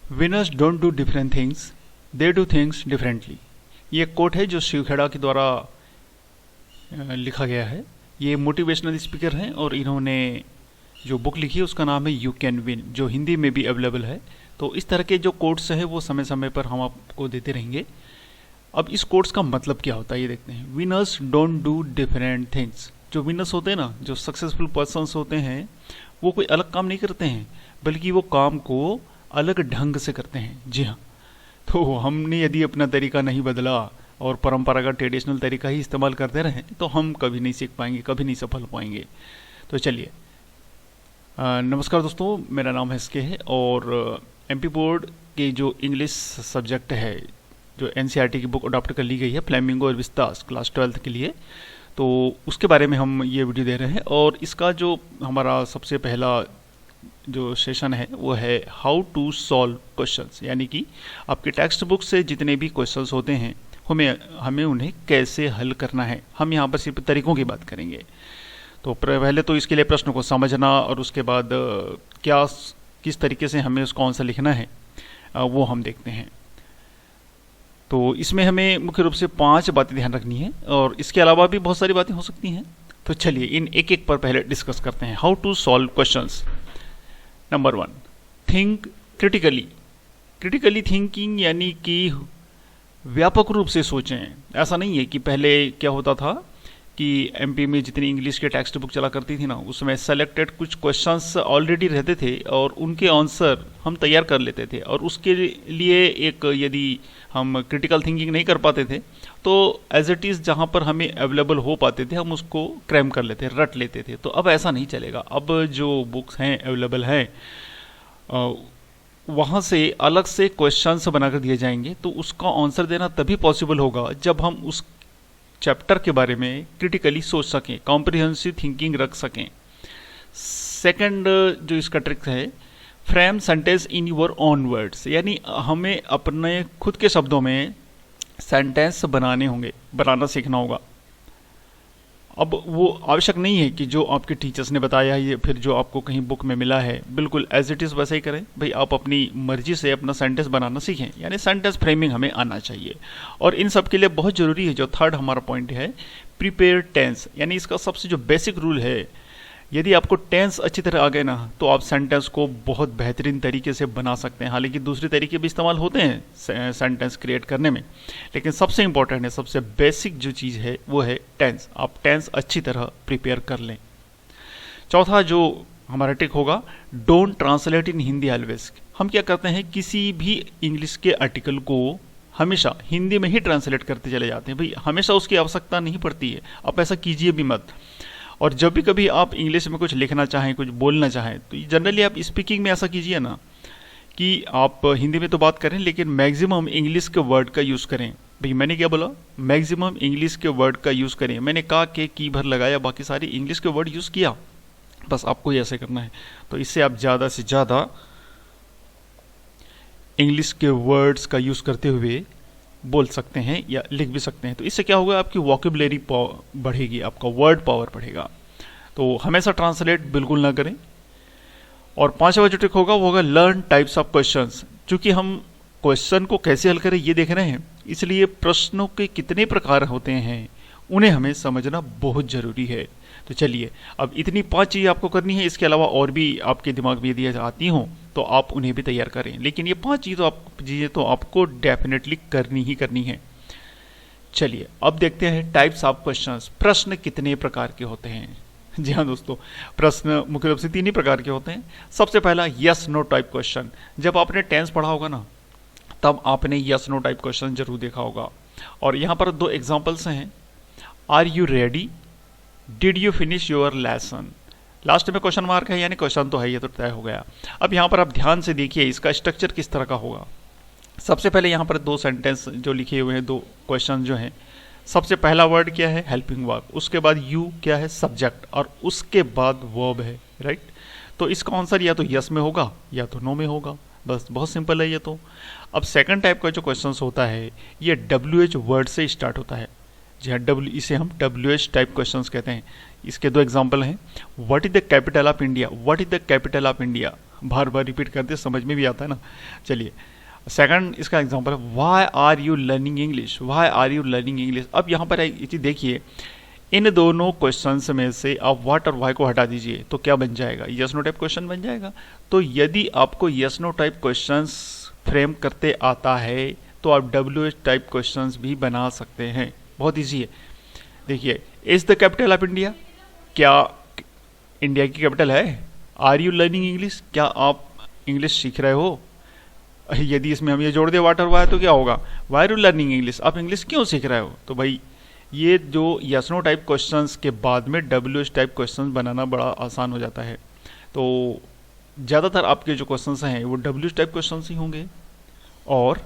Winners don't do different things, they do things differently. ये coat है जो शिव खेड़ा के द्वारा लिखा गया है। ये मोटिवेशनल स्पीकर हैं और इन्होंने जो बुक लिखी है उसका नाम है यू कैन विन, जो हिंदी में भी अवेलेबल है। तो इस तरह के जो कोट्स हैं वो समय समय पर हम आपको देते रहेंगे। अब इस कोट्स का मतलब क्या होता है ये देखते हैं। Winners don't do different things. जो विनर्स होते हैं ना, जो सक्सेसफुल पर्सन्स होते हैं, वो कोई अलग काम नहीं करते हैं, बल्कि वो काम को अलग ढंग से करते हैं। जी हाँ, तो हमने यदि अपना तरीका नहीं बदला और परंपरागत ट्रेडिशनल तरीका ही इस्तेमाल करते रहें तो हम कभी नहीं सीख पाएंगे, कभी नहीं सफल हो पाएंगे। तो चलिए, नमस्कार दोस्तों, मेरा नाम है एसके है और एमपी बोर्ड के जो इंग्लिश सब्जेक्ट है, जो एनसीईआरटी की बुक अडॉप्ट कर ली गई है फ्लेमिंगो और विस्तास क्लास 12 के लिए, तो उसके बारे में हम ये वीडियो दे रहे हैं। और इसका जो हमारा सबसे पहला जो सेशन है वो है हाउ टू सॉल्व क्वेश्चंस, यानी कि आपके टेक्स्ट बुक से जितने भी क्वेश्चंस होते हैं हमें उन्हें कैसे हल करना है। हम यहाँ पर सिर्फ तरीकों की बात करेंगे। तो पहले तो इसके लिए प्रश्न को समझना और उसके बाद किस तरीके से हमें उसका आंसर लिखना है वो हम देखते हैं। तो इसमें हमें मुख्य रूप से 5 बातें ध्यान रखनी है और इसके अलावा भी बहुत सारी बातें हो सकती हैं। तो चलिए इन एक एक पर पहले डिस्कस करते हैं। How to solve questions. Number 1, think critically. Critically thinking यानी कि व्यापक रूप से सोचें। ऐसा नहीं है कि पहले क्या होता था कि एमपी में जितनी इंग्लिश के टेक्स्ट बुक चला करती थी ना, उसमें सेलेक्टेड कुछ क्वेश्चंस ऑलरेडी रहते थे और उनके आंसर हम तैयार कर लेते थे, और उसके लिए एक यदि हम क्रिटिकल थिंकिंग नहीं कर पाते थे तो एज इट इज़ जहाँ पर हमें अवेलेबल हो पाते थे हम उसको क्रैम कर लेते, रट लेते थे। तो अब ऐसा नहीं चलेगा। अब जो बुक्स हैं अवेलेबल हैं वहाँ से अलग से क्वेश्चंस बनाकर दिए जाएंगे, तो उसका आंसर देना तभी पॉसिबल होगा जब हम उस चैप्टर के बारे में क्रिटिकली सोच सकें, कॉम्प्रिहेंसिव थिंकिंग रख सकें। सेकंड जो इसका ट्रिक है, frame sentence in your own words, यानी हमें अपने खुद के शब्दों में सेंटेंस बनाना सीखना होगा। अब वो आवश्यक नहीं है कि जो आपके टीचर्स ने बताया है फिर जो आपको कहीं बुक में मिला है बिल्कुल एज इट इज़ वैसे ही करें। भाई आप अपनी मर्जी से अपना सेंटेंस बनाना सीखें, यानी सेंटेंस फ्रेमिंग हमें आना चाहिए। और इन सब के लिए बहुत ज़रूरी है, जो थर्ड हमारा पॉइंट है, प्रिपेयर टेंस। यानी इसका सबसे जो बेसिक रूल है, यदि आपको टेंस अच्छी तरह आ गए ना तो आप सेंटेंस को बहुत बेहतरीन तरीके से बना सकते हैं। हालांकि दूसरे तरीके भी इस्तेमाल होते हैं सेंटेंस क्रिएट करने में, लेकिन सबसे इंपॉर्टेंट है, सबसे बेसिक जो चीज़ है वो है टेंस। आप टेंस अच्छी तरह प्रिपेयर कर लें। चौथा जो हमारा टिक होगा, don't translate in Hindi always. हम क्या करते हैं, किसी भी इंग्लिश के आर्टिकल को हमेशा हिंदी में ही ट्रांसलेट करते चले जाते हैं। भाई हमेशा उसकी आवश्यकता नहीं पड़ती है, आप ऐसा कीजिए भी मत। और जब भी कभी आप इंग्लिश में कुछ लिखना चाहें, कुछ बोलना चाहें, तो जनरली आप स्पीकिंग में ऐसा कीजिए ना कि आप हिंदी में तो बात करें लेकिन मैक्सिमम इंग्लिश के वर्ड का यूज़ करें। भाई मैंने क्या बोला, मैक्सिमम इंग्लिश के वर्ड का यूज़ करें। मैंने कहा कि की भर लगाया, बाकी सारी इंग्लिश के वर्ड यूज़ किया, बस आपको ही ऐसे करना है। तो इससे आप ज़्यादा से ज़्यादा इंग्लिश के वर्ड्स का यूज़ करते हुए बोल सकते हैं या लिख भी सकते हैं। तो इससे क्या होगा, आपकी वोकेबुलरी बढ़ेगी, आपका वर्ड पावर बढ़ेगा। तो हमेशा ट्रांसलेट बिल्कुल ना करें। और 5वां जो ट्रिक होगा वो होगा लर्न टाइप्स ऑफ क्वेश्चंस। चूंकि हम क्वेश्चन को कैसे हल करें ये देख रहे हैं, इसलिए प्रश्नों के कितने प्रकार होते हैं उन्हें हमें समझना बहुत ज़रूरी है। तो चलिए, अब इतनी 5 चीज़ें आपको करनी है। इसके अलावा और भी आपके दिमाग में यदि आती हों तो आप उन्हें भी तैयार करें, लेकिन ये 5 चीज़ें तो आपको डेफिनेटली करनी ही करनी है। चलिए अब देखते हैं टाइप्स ऑफ क्वेश्चंस। प्रश्न कितने प्रकार के होते हैं। जी हाँ दोस्तों, प्रश्न मुख्य रूप से 3 ही प्रकार के होते हैं। सबसे पहला यस नो टाइप क्वेश्चन। जब आपने टेंस पढ़ा होगा ना, तब आपने यस नो टाइप क्वेश्चन जरूर देखा होगा। और यहाँ पर 2 एग्जाम्पल्स हैं, are you ready, did you finish your lesson. Last में क्वेश्चन मार्क है, यानी क्वेश्चन तो है, ये तो तय हो गया। अब यहाँ पर आप ध्यान से देखिए इसका स्ट्रक्चर किस तरह का होगा। सबसे पहले यहाँ पर 2 सेंटेंस जो लिखे हुए हैं, 2 क्वेश्चन जो हैं। सबसे पहला वर्ड क्या है, हेल्पिंग वर्ब, उसके बाद यू क्या है, सब्जेक्ट, और उसके बाद वर्ब है, राइट। तो इसका आंसर या तो यस में होगा या तो नो में होगा, बस बहुत सिंपल है ये तो। अब सेकंड टाइप का जो क्वेश्चन होता है ये WH वर्ड से स्टार्ट होता है। जी हाँ, इसे हम WH टाइप क्वेश्चंस कहते हैं। इसके 2 एग्जांपल हैं, what is the capital of India, what is the capital of India. Bar bar repeat करते समझ में भी आता है ना। चलिए सेकंड इसका एग्जांपल है, why are you learning English, why are you learning English. अब यहाँ पर एक चीज़ देखिए, इन दोनों क्वेश्चंस में से आप व्हाट और व्हाई को हटा दीजिए तो क्या बन जाएगा, यस नो टाइप क्वेश्चन बन जाएगा। तो यदि आपको yes no type questions frame करते आता है तो आप WH टाइप क्वेश्चंस भी बना सकते हैं, बहुत इजी है। देखिए, is the capital of India, क्या इंडिया की कैपिटल है? आर यू लर्निंग इंग्लिश, क्या आप इंग्लिश सीख रहे हो? यदि इसमें हम ये जोड़ दे वाट और वाई तो क्या होगा, why are you learning English, आप इंग्लिश क्यों सीख रहे हो? तो भाई ये जो यस नो टाइप क्वेश्चंस के बाद में WH टाइप क्वेश्चंस बनाना बड़ा आसान हो जाता है। तो ज़्यादातर आपके जो क्वेश्चंस हैं वो WH टाइप क्वेश्चंस ही होंगे। और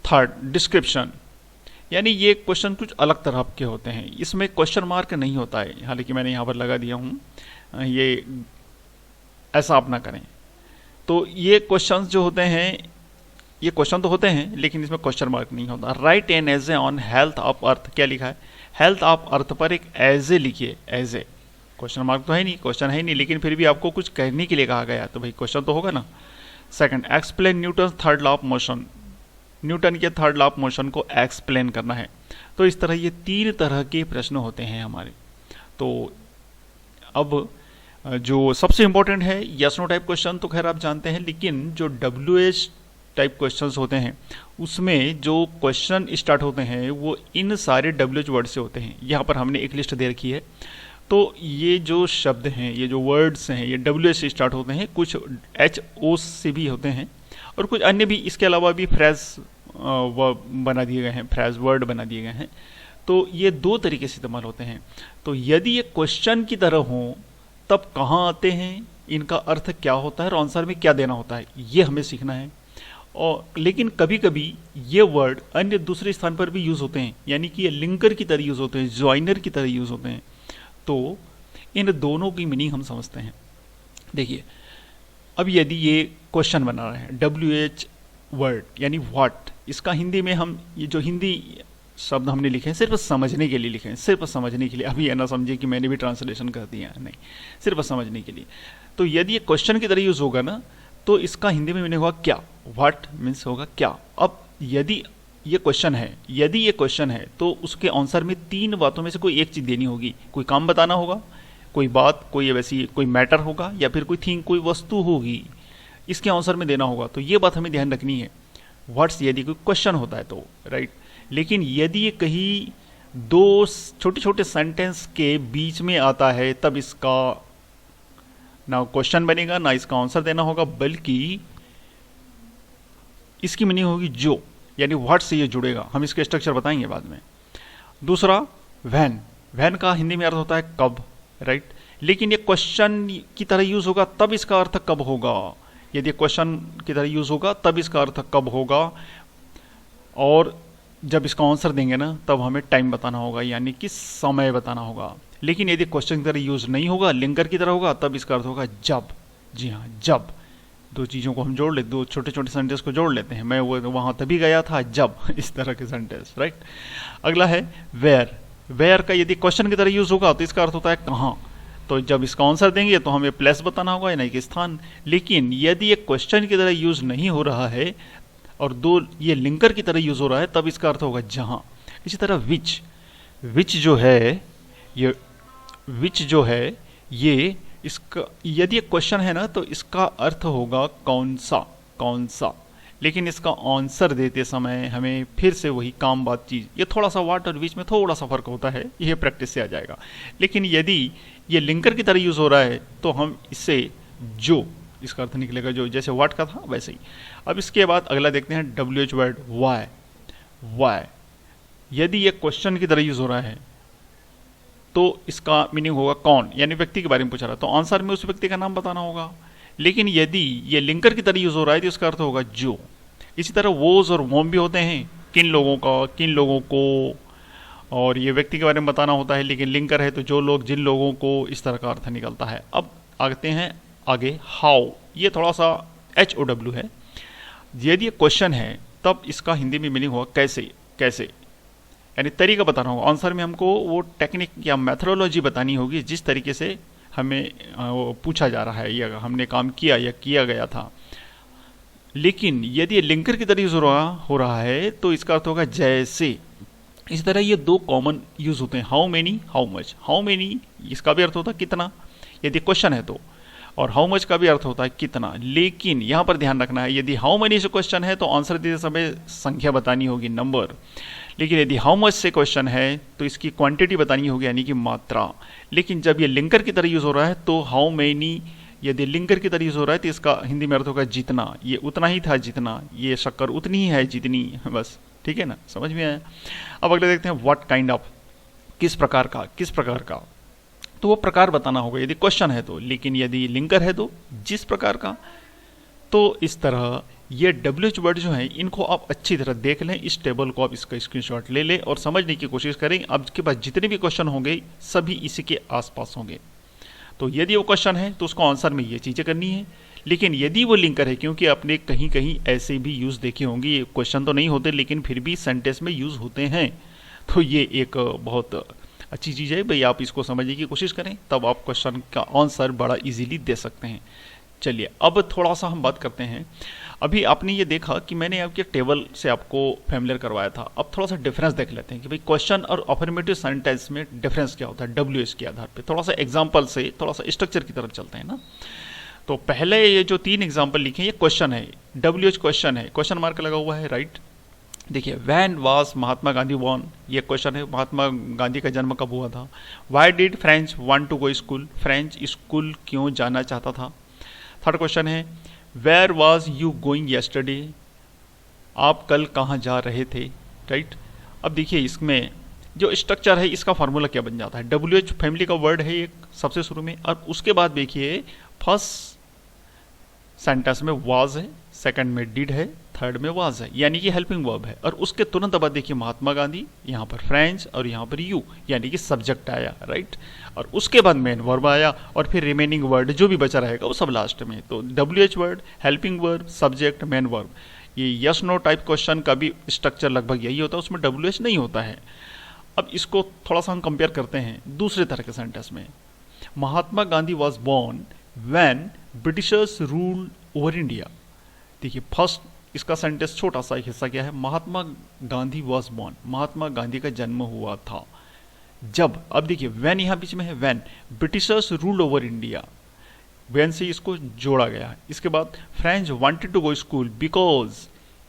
थर्ड, डिस्क्रिप्शन, यानी ये क्वेश्चन कुछ अलग तरह के होते हैं, इसमें क्वेश्चन मार्क नहीं होता है, हालांकि मैंने यहाँ पर लगा दिया हूँ, ये ऐसा आप ना करें। तो ये क्वेश्चंस जो होते हैं, ये क्वेश्चन तो होते हैं लेकिन इसमें क्वेश्चन मार्क नहीं होता। Write an essay on health of earth, क्या लिखा है, हेल्थ ऑफ अर्थ पर एक एज ए लिखिए, एज ए, क्वेश्चन मार्क तो है नहीं, क्वेश्चन है नहीं, लेकिन फिर भी आपको कुछ कहने के लिए कहा गया तो भाई क्वेश्चन तो होगा ना। Second, explain Newton third law of motion, Newton के थर्ड लॉ ऑफ मोशन को एक्सप्लेन करना है। तो इस तरह ये 3 तरह के प्रश्न होते हैं हमारे। तो अब जो सबसे इंपॉर्टेंट है यस नो टाइप क्वेश्चन तो खैर आप जानते हैं, लेकिन जो WH टाइप क्वेश्चंस होते हैं उसमें जो क्वेश्चन स्टार्ट होते हैं वो इन सारे WH वर्ड से होते हैं। यहाँ पर हमने एक लिस्ट दे रखी है, तो ये जो शब्द हैं, ये जो वर्ड्स हैं, ये WH से स्टार्ट होते हैं, कुछ HO से भी होते हैं और कुछ अन्य भी, इसके अलावा भी फ्रेज बना दिए गए हैं, फ्रेज वर्ड बना दिए गए हैं। तो ये 2 तरीके से इस्तेमाल होते हैं। तो यदि ये क्वेश्चन की तरह हो तब कहाँ आते हैं, इनका अर्थ क्या होता है और आंसर में क्या देना होता है, ये हमें सीखना है। और लेकिन कभी कभी ये वर्ड अन्य दूसरे स्थान पर भी यूज़ होते हैं, यानी कि ये लिंकर की तरह यूज़ होते हैं, ज्वाइनर की तरह यूज़ होते हैं। तो इन दोनों की मीनिंग हम समझते हैं। देखिए, अब यदि ये क्वेश्चन बना रहे हैं WH वर्ड यानी व्हाट, इसका हिंदी में हम ये जो हिंदी शब्द हमने लिखे हैं सिर्फ समझने के लिए लिखे हैं, सिर्फ समझने के लिए। अभी ये ना समझिए कि मैंने भी ट्रांसलेशन कर दिया, नहीं, सिर्फ समझने के लिए। तो यदि ये क्वेश्चन की तरह यूज़ होगा ना तो इसका हिंदी में मीनिंग होगा क्या, व्हाट मीन्स होगा क्या। अब यदि ये क्वेश्चन है, यदि ये क्वेश्चन है तो उसके आंसर में 3 बातों में से कोई एक चीज़ देनी होगी, कोई काम बताना होगा, कोई बात, कोई वैसी कोई मैटर होगा, या फिर कोई थिंग, कोई वस्तु होगी, इसके आंसर में देना होगा। तो ये बात हमें ध्यान रखनी है, व्हाट्स यदि कोई क्वेश्चन होता है तो, राइट। लेकिन यदि ये कहीं 2 छोटे छोटे सेंटेंस के बीच में आता है तब इसका ना क्वेश्चन बनेगा ना इसका आंसर देना होगा, बल्कि इसकी मीनिंग होगी जो, यानी व्हाट से ये जुड़ेगा। हम इसके स्ट्रक्चर बताएंगे बाद में। दूसरा, व्हेन, व्हेन का हिंदी में अर्थ होता है कब, राइट। लेकिन ये क्वेश्चन की तरह यूज होगा तब इसका अर्थ कब होगा, यदि क्वेश्चन की तरह यूज होगा तब इसका अर्थ कब होगा, और जब इसका आंसर देंगे ना तब हमें टाइम बताना होगा, यानी कि समय बताना होगा। लेकिन यदि क्वेश्चन की तरह यूज नहीं होगा, लिंकर की तरह होगा, तब इसका अर्थ होगा जब। जी हाँ, जब। 2 चीज़ों को हम जोड़ लेते, 2 छोटे छोटे सेंटेंस को जोड़ लेते हैं, मैं वो वहाँ तभी गया था जब, इस तरह के सेंटेंस, राइट। अगला है वेयर, वेयर का यदि क्वेश्चन की तरह यूज होगा तो इसका अर्थ होता है कहाँ, तो जब इसका आंसर देंगे तो हमें प्लेस बताना होगा, यानी कि स्थान। लेकिन यदि ये क्वेश्चन की तरह यूज नहीं हो रहा है और 2 ये लिंकर की तरह यूज हो रहा है तब इसका अर्थ होगा जहाँ। इसी तरह विच, विच जो है ये, विच जो है ये, इसका यदि एक क्वेश्चन है ना तो इसका अर्थ होगा कौन सा, कौन सा। लेकिन इसका आंसर देते समय हमें फिर से वही काम बात चीज़, ये थोड़ा सा वाट और विच में थोड़ा सा फर्क होता है, ये प्रैक्टिस से आ जाएगा। लेकिन यदि ये लिंकर की तरह यूज हो रहा है तो हम इससे जो, इसका अर्थ निकलेगा जो, जैसे वाट का था वैसे ही। अब इसके बाद अगला देखते हैं WH वर्ड वाई, वाई। यदि ये क्वेश्चन की तरह यूज हो रहा है तो इसका मीनिंग होगा कौन, यानी व्यक्ति के बारे में पूछा रहा है तो आंसर में उस व्यक्ति का नाम बताना होगा। लेकिन यदि ये लिंकर की तरह यूज हो रहा है तो इसका अर्थ होगा जो। इसी तरह वोज और वोम भी होते हैं, किन लोगों का, किन लोगों को, और ये व्यक्ति के बारे में बताना होता है। लेकिन लिंकर है तो जो लोग, जिन लोगों को, इस तरह का अर्थ निकलता है। अब आते हैं आगे हाउ, ये थोड़ा सा HOW है। यदि ये क्वेश्चन है तब इसका हिंदी में मीनिंग होगा कैसे, कैसे, यानी तरीका बताना होगा। आंसर में हमको वो टेक्निक या मेथोडोलॉजी बतानी होगी जिस तरीके से हमें वो पूछा जा रहा है या हमने काम किया या किया गया था। लेकिन यदि ये लिंकर की तरह यूज हो रहा है तो इसका अर्थ होगा जैसे। इस तरह ये दो कॉमन यूज होते हैं, how many, how much. How many इसका भी अर्थ होता है कितना यदि क्वेश्चन है तो, और हाउ मच का भी अर्थ होता है कितना। लेकिन यहां पर ध्यान रखना है, यदि हाउ मेनी से क्वेश्चन है तो आंसर देते समय संख्या बतानी होगी, नंबर। लेकिन यदि हाउ मच से क्वेश्चन है तो इसकी क्वांटिटी बतानी होगी, यानी कि मात्रा। लेकिन जब ये लिंकर की तरह यूज हो रहा है तो हाउ मेनी यदि लिंकर की तरह यूज हो रहा है तो इसका हिंदी में अर्थ होगा जितना। ये उतना ही था जितना, ये शक्कर उतनी ही है जितनी, बस। ठीक है ना, समझ में आया। अब अगले देखते हैं व्हाट काइंड ऑफ, किस प्रकार का, किस प्रकार का। तो वो प्रकार बताना होगा यदि क्वेश्चन है तो, लेकिन यदि लिंकर है तो जिस प्रकार का। तो इस तरह ये WH वर्ड जो है इनको आप अच्छी तरह देख लें, इस टेबल को आप इसका स्क्रीनशॉट ले लें और समझने की कोशिश करें। आपके पास जितने भी क्वेश्चन होंगे सभी इसी के आसपास होंगे। तो यदि वो क्वेश्चन है तो उसको आंसर में ये चीज़ें करनी है। लेकिन यदि वो लिंकर है, क्योंकि आपने कहीं कहीं ऐसे भी यूज़ देखे होंगे, ये क्वेश्चन तो नहीं होते लेकिन फिर भी सेंटेंस में यूज़ होते हैं, तो ये एक बहुत अच्छी चीज़ है भाई। आप इसको समझने की कोशिश करें तब आप क्वेश्चन का आंसर बड़ा इजीली दे सकते हैं। चलिए अब थोड़ा सा हम बात करते हैं। अभी आपने ये देखा कि मैंने आपके टेबल से आपको फैमिलियर करवाया था। अब थोड़ा सा डिफरेंस देख लेते हैं कि भाई क्वेश्चन और अफर्मेटिव सेंटेंस में डिफरेंस क्या होता है WH के आधार पे। थोड़ा सा एग्जांपल से थोड़ा सा स्ट्रक्चर की तरफ चलते हैं ना। तो पहले ये जो 3 एग्जांपल लिखे हैं ये क्वेश्चन है, WH क्वेश्चन है, क्वेश्चन मार्क लगा हुआ है, राइट। देखिए when was Mahatma Gandhi born, ये क्वेश्चन है, महात्मा गांधी का जन्म कब हुआ था। Why did French want to go school, French school क्यों जाना चाहता था। थर्ड क्वेश्चन है where was you going yesterday, आप कल कहाँ जा रहे थे, राइट। अब देखिए इसमें जो स्ट्रक्चर है इसका फार्मूला क्या बन जाता है। WH फैमिली का वर्ड है एक सबसे शुरू में, और उसके बाद देखिए फर्स्ट सेंटेंस में वाज है, सेकंड में डिड है, थर्ड में वाज है, यानी कि हेल्पिंग वर्ब है। और उसके तुरंत बाद देखिए महात्मा गांधी, यहाँ पर फ्रेंच और यहाँ पर यू, यानी कि सब्जेक्ट आया, राइट। और उसके बाद मेन वर्ब आया और फिर रिमेनिंग वर्ड जो भी बचा रहेगा वो सब लास्ट में। तो WH word, helping verb, subject, main verb. ये यस नो टाइप क्वेश्चन का भी स्ट्रक्चर लगभग यही होता है, उसमें WH नहीं होता है। अब इसको थोड़ा सा हम कंपेयर करते हैं दूसरे तरह के सेंटेंस में। Mahatma Gandhi was born when Britishers rule over India. देखिए फर्स्ट इसका सेंटेंस छोटा सा हिस्सा क्या है, महात्मा गांधी वॉज बोर्न, महात्मा गांधी का जन्म हुआ था जब। अब देखिए व्हेन यहाँ बीच में है, when Britishers rule over India, when से इसको जोड़ा गया है। इसके बाद French wanted to go school because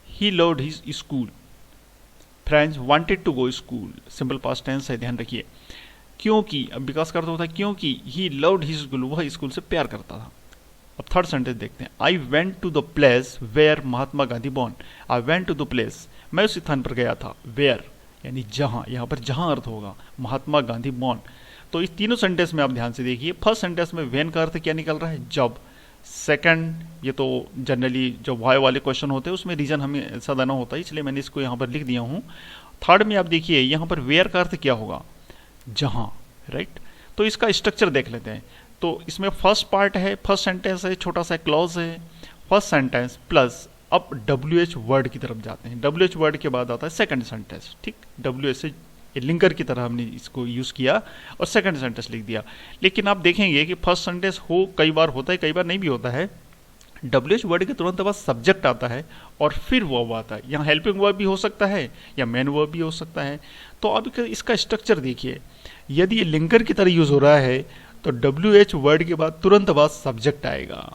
he loved his school, French wanted to go school, simple past tense है, ध्यान रखिए। क्योंकि, अब विकास करता होता है क्योंकि ही लव्ड हिज स्कूल, वह स्कूल से प्यार करता था। अब थर्ड सेंटेंस देखते हैं, I went to the place where Mahatma Gandhi born, I went to the place, मैं उस स्थान पर गया था, वेयर यानी जहां, यहां पर जहां अर्थ होगा महात्मा गांधी बॉर्न। तो इस तीनों सेंटेंस में आप ध्यान से देखिए, फर्स्ट सेंटेंस में वेन का अर्थ क्या निकल रहा है, जब। सेकंड, ये तो जनरली जो वाई वाले क्वेश्चन होते हैं उसमें रीजन हमें ऐसा देना होता है, इसलिए मैंने इसको यहाँ पर लिख दिया हूँ। थर्ड में आप देखिए यहाँ पर वेयर का अर्थ क्या होगा, जहां, राइट। तो इसका स्ट्रक्चर देख लेते हैं। तो इसमें फर्स्ट पार्ट है, फर्स्ट सेंटेंस है, छोटा सा क्लॉज है, फर्स्ट सेंटेंस प्लस अब WH वर्ड की तरफ जाते हैं। WH वर्ड के बाद आता है सेकंड सेंटेंस, ठीक। WH से लिंकर की तरह हमने इसको यूज किया और सेकंड सेंटेंस लिख दिया। लेकिन आप देखेंगे कि फर्स्ट सेंटेंस हो कई बार होता है, कई बार नहीं भी होता है। WH वर्ड के तुरंत बाद सब्जेक्ट आता है और फिर वर्ब आता है। यहाँ हेल्पिंग वर्ब भी हो सकता है या मेन वर्ब भी हो सकता है। तो अब इसका स्ट्रक्चर देखिए, यदि ये लिंकर की तरह यूज हो रहा है तो WH वर्ड के बाद तुरंत बाद सब्जेक्ट आएगा।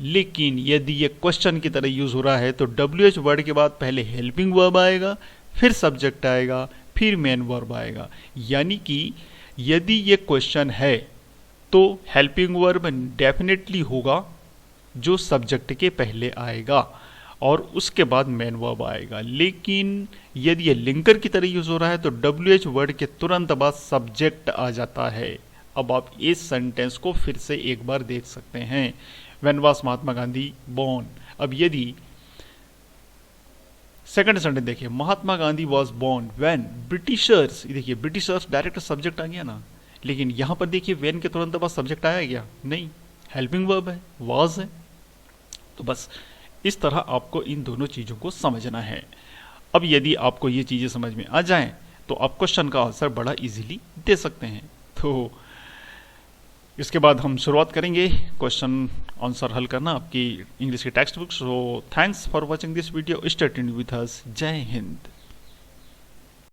लेकिन यदि ये क्वेश्चन की तरह यूज हो रहा है तो WH वर्ड के बाद पहले हेल्पिंग वर्ब आएगा, फिर सब्जेक्ट आएगा, फिर मेन वर्ब आएगा। यानी कि यदि ये क्वेश्चन है तो हेल्पिंग वर्ब डेफिनेटली होगा जो सब्जेक्ट के पहले आएगा और उसके बाद मेन वर्ब आएगा। लेकिन यदि ये लिंकर की तरह यूज हो रहा है तो WH वर्ड के तुरंत बाद सब्जेक्ट आ जाता है। अब आप इस सेंटेंस को फिर से एक बार देख सकते हैं, when was Mahatma Gandhi born. अब यदि सेकंड सेंटेंस देखिए, Mahatma Gandhi was born when Britishers, देखिए ब्रिटिशर्स डायरेक्ट सब्जेक्ट आ गया ना। लेकिन यहां पर देखिए व्हेन के तुरंत बाद सब्जेक्ट आया क्या, नहीं, हेल्पिंग वर्ब है, वॉज है। तो बस इस तरह आपको इन दोनों चीजों को समझना है। अब यदि आपको ये चीजें समझ में आ जाएं तो आप क्वेश्चन का आंसर बड़ा इजीली दे सकते हैं। तो इसके बाद हम शुरुआत करेंगे क्वेश्चन आंसर हल करना आपकी इंग्लिश की text book. So thanks for watching this video, stay tuned with us. जय हिंद।